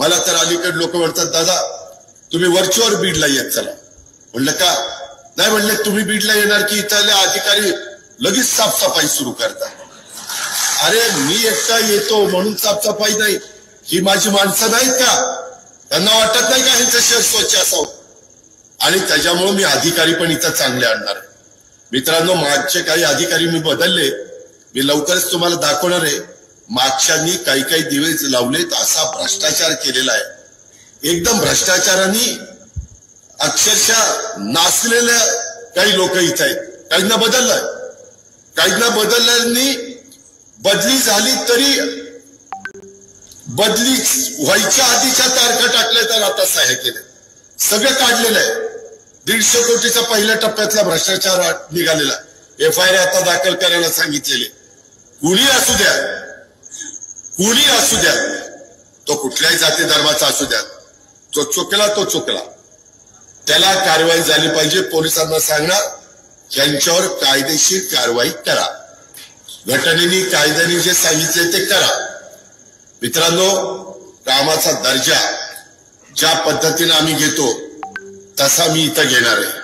मला तर अलीकडे लोक म्हणतात दादा तुम्ही वरचीवर बीडला येत चला. म्हणलं का नाही, म्हणले तुम्ही बीडला येणार की इथले अधिकारी लगेच साफसफाई सुरू करतात. अरे मी एकटा येतो म्हणून साफसफाई नाही, ही माझी माणसं नाहीत का? त्यांना वाटत नाही का ह्यांचं शहर स्वच्छ असावं? आणि त्याच्यामुळे मी अधिकारी पण इथं चांगले आणणार आहे. मित्रांनो, मागचे काही अधिकारी मी बदलले, मी लवकरच तुम्हाला दाखवणार आहे. मागच्यांनी काही काही दिवे लावलेत, असा भ्रष्टाचार केलेला आहे. एकदम भ्रष्टाचाराने अक्षरशः नाचलेल्या काही लोक इथं आहेत. काहींना बदललंय, काहींना बदलल्यानी बदली झाली तरी बदली व्हायच्या आधीच्या तारखा टाकल्या तर आता सहाय्य केले, सगळं काढलेलं आहे. 150 कोटीचा पहिल्या टप्प्यातला भ्रष्टाचार निघालेला. FIR आता दाखल करायला सांगितलेले. कुणी असू द्या, कुणी असू द्या, तो कुठल्याही जाती धर्माचा असू द्या, जो चुकला तो चुकला, त्याला कारवाई झाली पाहिजे. पोलिसांना सांगणार यांच्यावर कायदेशीर कारवाई करा. घटनेने कायद्याने जे सांगितले ते करा. मित्रांनो, कामाचा दर्जा ज्या पद्धतीने आम्ही घेतो तसा मी इथं घेणार आहे.